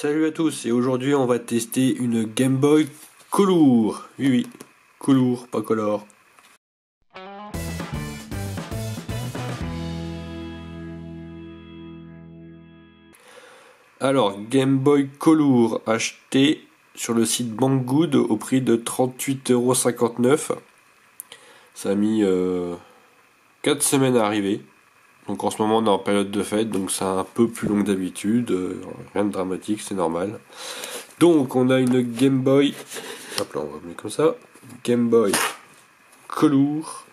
Salut à tous, et aujourd'hui on va tester une Game Boy Color. Oui, Color, pas Color. Alors, Game Boy Color acheté sur le site Banggood au prix de 38,59 €. Ça a mis 4 semaines à arriver. Donc en ce moment on est en période de fête, donc c'est un peu plus long que d'habitude. Rien de dramatique, c'est normal. Donc on a une Game Boy. Hop là, on va mettre comme ça. Game Boy Color.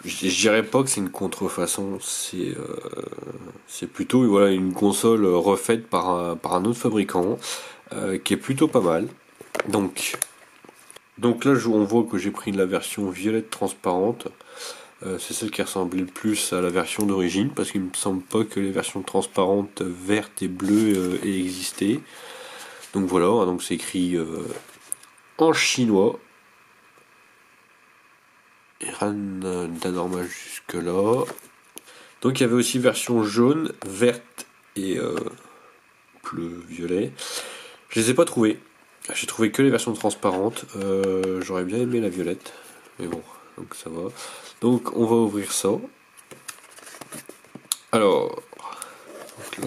Je dirais pas que c'est une contrefaçon, c'est plutôt voilà, une console refaite par un autre fabricant qui est plutôt pas mal. Donc là on voit que j'ai pris la version violette transparente. C'est celle qui ressemblait le plus à la version d'origine parce qu'il me semble pas que les versions transparentes vertes et bleues aient existé. Donc voilà, donc c'est écrit en chinois. Et rien d'anormal jusque là. Donc il y avait aussi version jaune, verte et bleu, violet. Je les ai pas trouvées. J'ai trouvé que les versions transparentes. J'aurais bien aimé la violette. Mais bon, donc ça va. Donc on va ouvrir ça. Alors, donc là.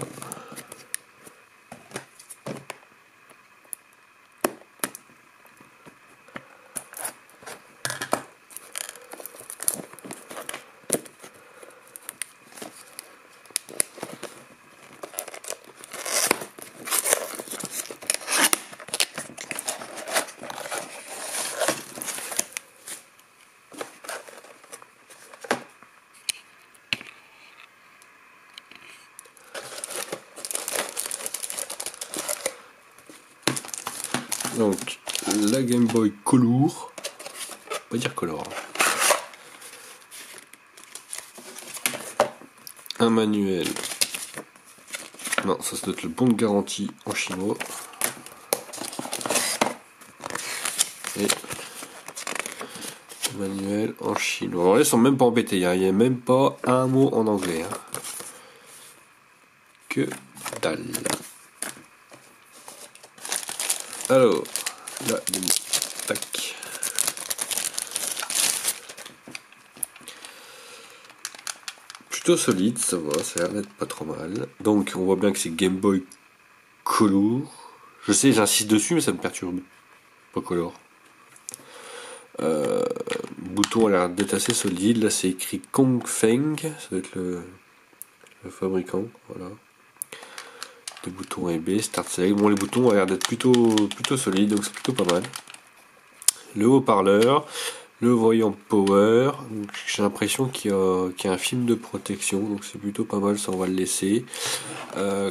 Donc la Game Boy Color. On va dire Color. Un manuel. Non, ça doit être le bon de garantie en chinois. Et manuel en chinois. Alors là, ils sont même pas embêtés, il n'y a même pas un mot en anglais. Que dalle. Alors, là, tac. Plutôt solide, ça va, ça a l'air d'être pas trop mal. Donc, on voit bien que c'est Game Boy Color. Je sais, j'insiste dessus, mais ça me perturbe. Pas Color. Bouton a l'air d'être assez solide. Là, c'est écrit Kongfeng. Ça doit être le fabricant. Voilà. Les boutons A et B, Start Select. Bon, les boutons ont l'air d'être plutôt solides, donc c'est plutôt pas mal. Le haut-parleur. Le voyant power, j'ai l'impression qu'il y a un film de protection, donc c'est plutôt pas mal, ça on va le laisser.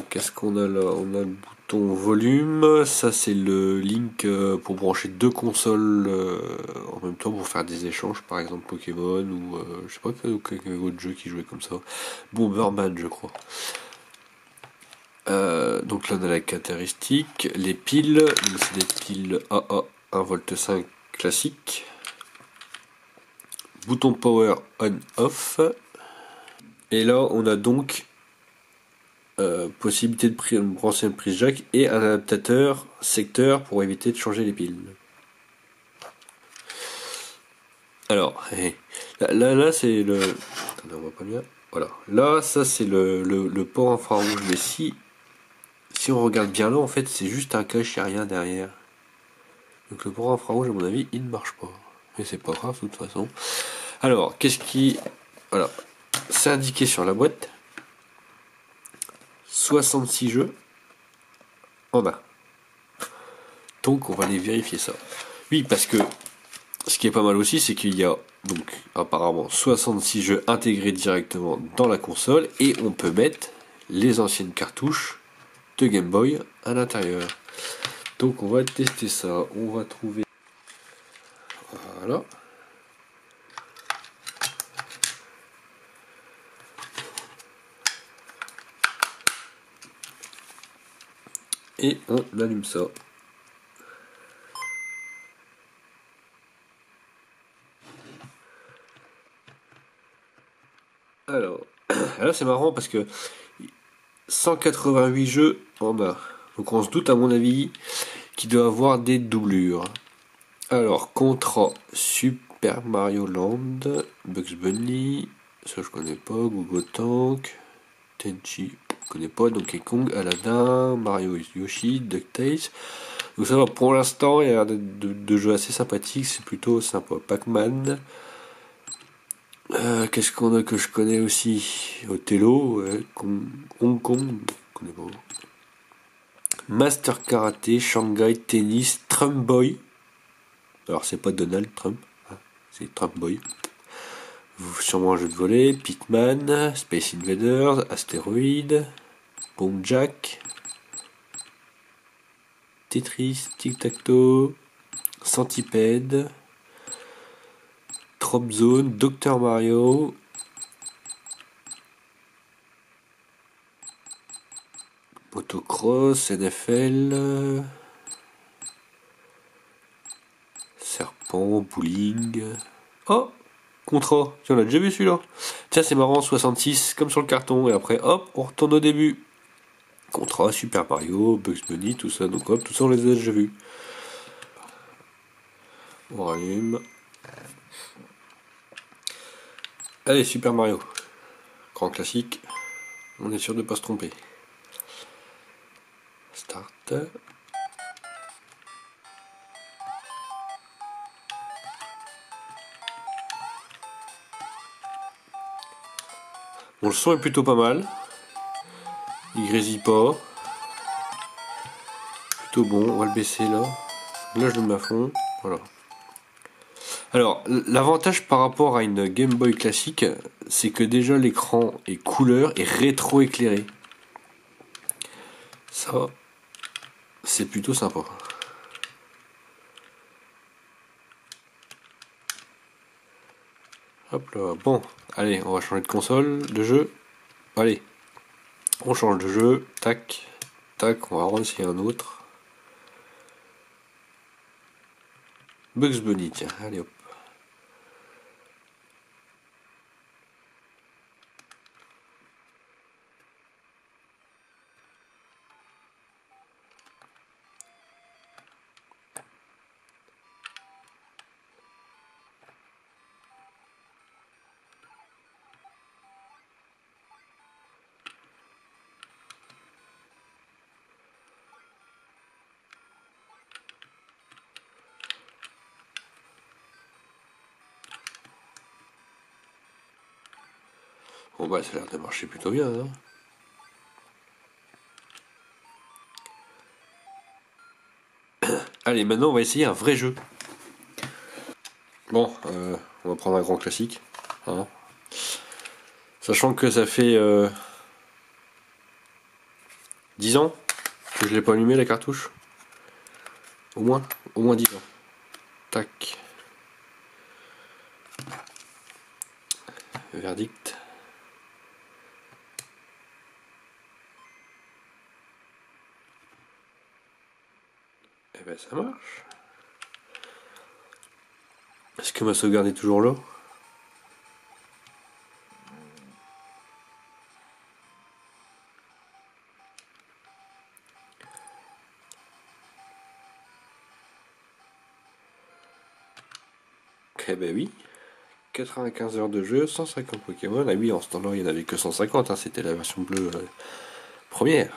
Qu'est-ce qu'on a là? On a le bouton volume, ça c'est le link pour brancher deux consoles en même temps pour faire des échanges, par exemple Pokémon ou je sais pas quel autre jeu qui jouait comme ça. Bomberman je crois. Donc là on a la caractéristique, les piles, donc c'est des piles AA 1,5 V classique. Bouton power on-off. Et là, on a donc possibilité de brancher une prise jack et un adaptateur secteur pour éviter de changer les piles. Alors, là c'est le. Attendez, on voit pas bien. Voilà. Là, ça c'est le port infrarouge. Mais si on regarde bien là, en fait, c'est juste un cache, il n'y a rien derrière. Donc le port infrarouge, à mon avis, il ne marche pas. Mais c'est pas grave, de toute façon. Alors, qu'est-ce qui. Voilà. C'est indiqué sur la boîte. 66 jeux en a. Donc on va aller vérifier ça. Oui, parce que ce qui est pas mal aussi, c'est qu'il y a donc apparemment 66 jeux intégrés directement dans la console et on peut mettre les anciennes cartouches de Game Boy à l'intérieur. Donc on va tester ça. On va trouver. Voilà. Et on allume ça. Alors, Là c'est marrant parce que 188 jeux en a. Donc on se doute à mon avis qu'il doit avoir des doublures. Alors, Contra, Super Mario Land, Bugs Bunny, ça je connais pas, Google Tank, Tenchi, je connais pas, Donkey Kong, Aladdin, Mario Yoshi, DuckTales. Donc ça va, pour l'instant, il y a de jeux assez sympathiques, c'est plutôt sympa. Pac-Man, qu'est-ce qu'on a que je connais aussi? Othello, Hong Kong, je connais pas. Master Karaté, Shanghai Tennis, Trump Boy. Alors c'est pas Donald Trump, hein, c'est Trump Boy. Sûrement un jeu de volley, Pitman, Space Invaders, Astéroïde, Bomb Jack, Tetris, Tic Tac Toe, Centipede, Trop Zone, Dr Mario, Motocross, NFL, Serpent, Bowling. Oh, Contra, tiens, on l'a déjà vu celui-là. Tiens, c'est marrant, 66, comme sur le carton, et après, hop, on retourne au début. Contra, Super Mario, Bugs Bunny, tout ça, donc hop, tout ça on les a déjà vus. On rallume. Allez, Super Mario. Grand classique. On est sûr de ne pas se tromper. Start. Bon, le son est plutôt pas mal. Il grésille pas. Plutôt bon, on va le baisser là. Là je le mets à fond. Voilà. Alors, l'avantage par rapport à une Game Boy classique, c'est que déjà l'écran est couleur et rétro-éclairé. Ça, c'est plutôt sympa. Hop là, bon, allez, on va changer de console, de jeu. Allez, on change de jeu, tac, tac, on va en essayer un autre. Bugs Bunny, tiens, allez hop. Bon bah ça a l'air de marcher plutôt bien, hein. Allez, maintenant on va essayer un vrai jeu. Bon, on va prendre un grand classique. Hein. Sachant que ça fait 10 ans que je l'ai pas allumé la cartouche. Au moins 10 ans. Tac. Verdict. Eh ben ça marche. Est-ce que ma sauvegarde est toujours là? Eh ben oui. 95 heures de jeu, 150 Pokémon. Ah oui, en ce temps-là, il n'y en avait que 150, hein, c'était la version bleue première.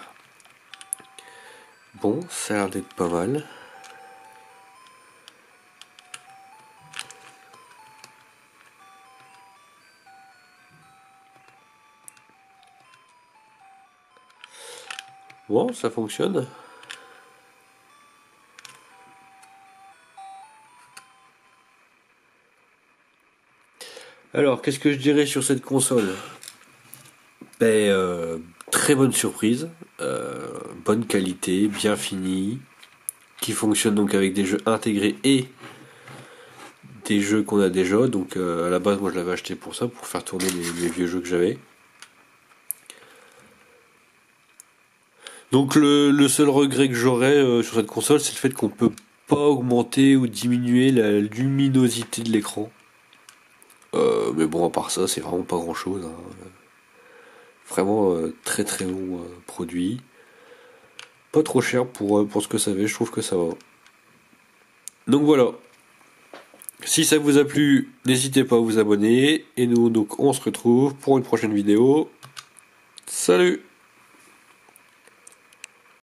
Bon, ça a l'air d'être pas mal. Bon, ça fonctionne. Alors, qu'est-ce que je dirais sur cette console? Ben, très bonne surprise, bonne qualité, bien fini, qui fonctionne donc avec des jeux intégrés et des jeux qu'on a déjà. Donc à la base, moi je l'avais acheté pour ça, pour faire tourner les vieux jeux que j'avais. Donc le seul regret que j'aurais sur cette console, c'est le fait qu'on peut pas augmenter ou diminuer la luminosité de l'écran. Mais bon, à part ça, c'est vraiment pas grand chose, hein. Vraiment très très bon produit. Pas trop cher pour ce que ça fait, je trouve que ça va. Donc voilà. Si ça vous a plu, n'hésitez pas à vous abonner. Et nous, donc, on se retrouve pour une prochaine vidéo. Salut!